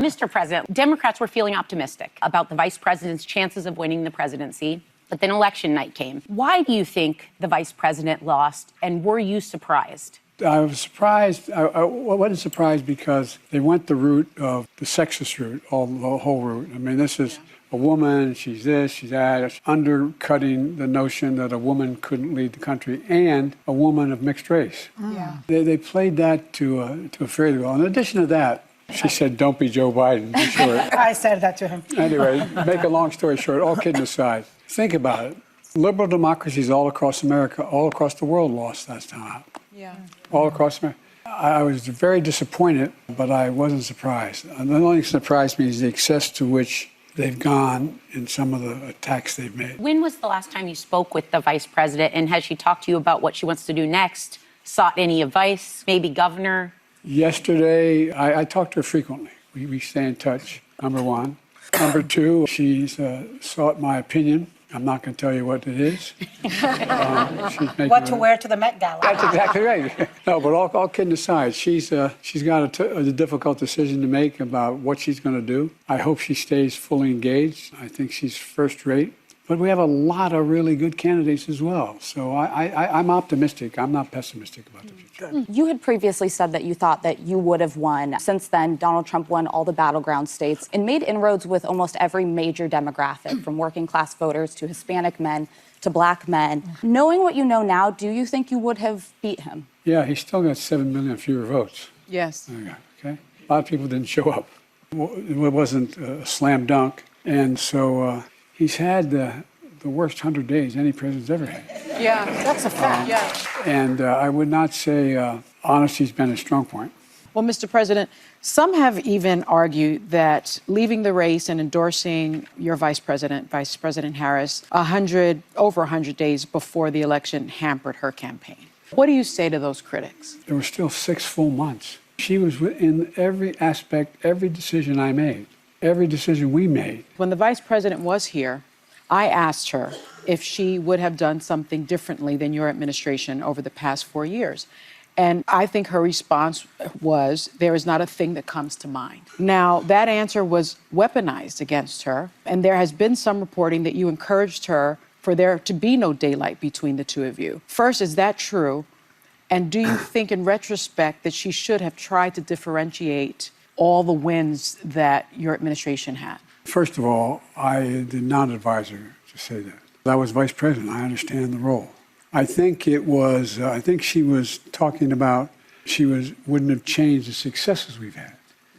Mr. President, Democrats were feeling optimistic about the vice president's chances of winning the presidency, but then election night came. Why do you think the vice president lost, and were you surprised? I was surprised. I wasn't surprised because they went the route of the sexist route, the whole route. I mean, this is a woman, she's this, she's that. It's undercutting the notion that a woman couldn't lead the country, and a woman of mixed race. Yeah. They played that to a fairly well. In addition to that, she said, "Don't be Joe Biden." Be short. I said that to him. Anyway, make a long story short, all kidding aside, think about it. Liberal democracies all across America, all across the world lost that time. Yeah. All across America. I was very disappointed, but I wasn't surprised. The only thing that surprised me is the excess to which they've gone in some of the attacks they've made. When was the last time you spoke with the vice president, and has she talked to you about what she wants to do next? Sought any advice, maybe governor? Yesterday, I talk to her frequently. We stay in touch, number one. Number two, she's sought my opinion. I'm not going to tell you what it is. What to wear to the Met Gala. That's exactly right. No, but all kidding aside, she's got a difficult decision to make about what she's going to do. I hope she stays fully engaged. I think she's first rate. But we have a lot of really good candidates as well. So I'm optimistic. I'm not pessimistic about the future. Good. You had previously said that you thought that you would have won. Since then, Donald Trump won all the battleground states and made inroads with almost every major demographic, from working class voters to Hispanic men to black men. Knowing what you know now, do you think you would have beat him? Yeah, he's still got 7 million fewer votes. Yes. Okay. A lot of people didn't show up. It wasn't a slam dunk. And so he's had the worst 100 days any president's ever had. Yeah, that's a fact. Yeah. And I would not say honesty's been a strong point. Well, Mr. President, some have even argued that leaving the race and endorsing your Vice President Harris, over 100 days before the election hampered her campaign. What do you say to those critics? There were still 6 full months. She was in every aspect, every decision I made, every decision we made. When the Vice President was here, I asked her if she would have done something differently than your administration over the past 4 years. And I think her response was, there is not a thing that comes to mind. Now, that answer was weaponized against her, and there has been some reporting that you encouraged her for there to be no daylight between the two of you. First, is that true? And do you think in retrospect that she should have tried to differentiate all the wins that your administration had? First of all, I did not advise her to say that. I was vice president. I understand the role. I think she was talking about wouldn't have changed the successes we've had,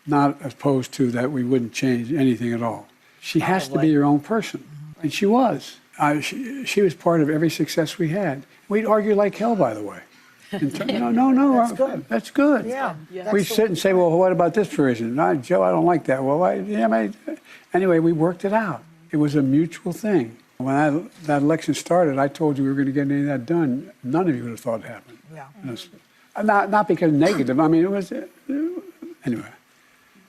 not opposed to that we wouldn't change anything at all. She has to be her own person, and she was. She was part of every success we had. We'd argue like hell, by the way. No, That's good. That's good. Yeah. We sit and say, well, what about this provision? No, Joe, I don't like that. Well, anyway, we worked it out. It was a mutual thing. When that election started, I told you we were going to get any of that done. None of you would have thought it happened. Yeah. Not because negative. I mean, it was, anyway,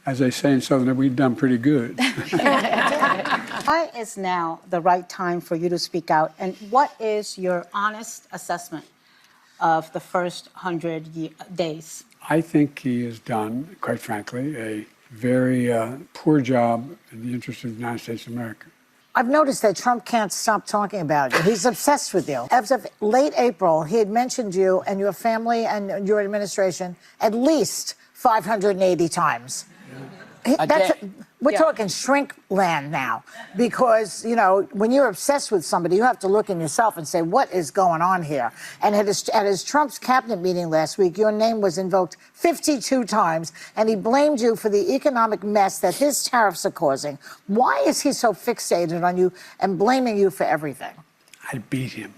as they say in Southern, we've done pretty good. Why is now the right time for you to speak out? And what is your honest assessment of the first 100 days? I think he has done, quite frankly, a very poor job in the interest of the United States of America. I've noticed that Trump can't stop talking about you. He's obsessed with you. As of late April, he had mentioned you and your family and your administration at least 580 times. We're talking shrink land now, because, when you're obsessed with somebody, you have to look in yourself and say, what is going on here? And at his Trump's cabinet meeting last week, your name was invoked 52 times, and he blamed you for the economic mess that his tariffs are causing. Why is he so fixated on you and blaming you for everything? I beat him.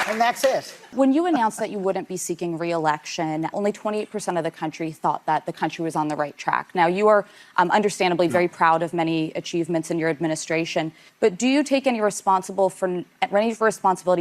And that's it. When you announced that you wouldn't be seeking re-election, only 28% of the country thought that the country was on the right track. Now, you are understandably very proud of many achievements in your administration, but do you take any responsibility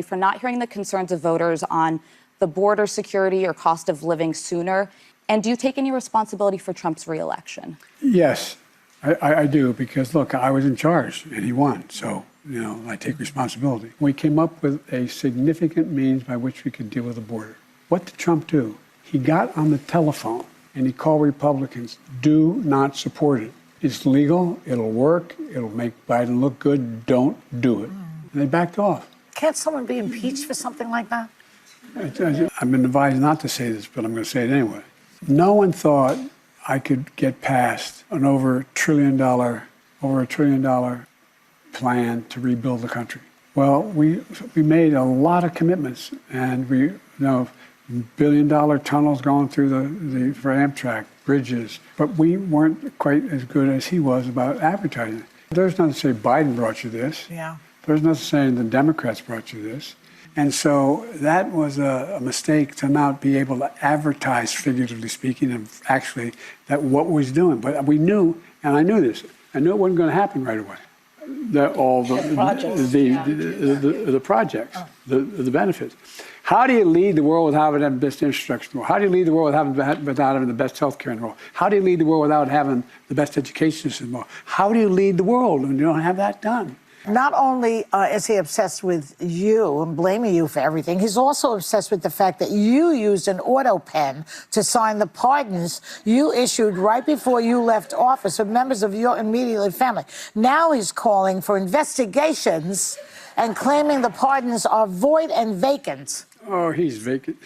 for not hearing the concerns of voters on the border security or cost of living sooner? And do you take any responsibility for Trump's re-election? Yes, I do, because, look, I was in charge, and he won, so... I take responsibility. We came up with a significant means by which we could deal with the border. What did Trump do? He got on the telephone and he called Republicans, do not support it. It's legal, it'll work, it'll make Biden look good, don't do it. And they backed off. Can't someone be impeached for something like that? I've been advised not to say this, but I'm going to say it anyway. No one thought I could get past an over a trillion dollar plan to rebuild the country. Well, we made a lot of commitments, and we billion-dollar tunnels going through for Amtrak, bridges, but we weren't quite as good as he was about advertising. There's nothing to say Biden brought you this. Yeah. There's nothing to say the Democrats brought you this. And so that was a mistake to not be able to advertise, figuratively speaking, and actually that what was doing. But we knew, and I knew this, I knew it wasn't going to happen right away. The projects, the benefits. How do you lead the world without having the best infrastructure in the world? How do you lead the world without having the best healthcare in the world? How do you lead the world without having the best education system in the world? How do you lead the world when you don't have that done? Not only is he obsessed with you and blaming you for everything, he's also obsessed with the fact that you used an auto pen to sign the pardons you issued right before you left office of members of your immediate family. Now he's calling for investigations and claiming the pardons are void and vacant. Oh, he's vacant.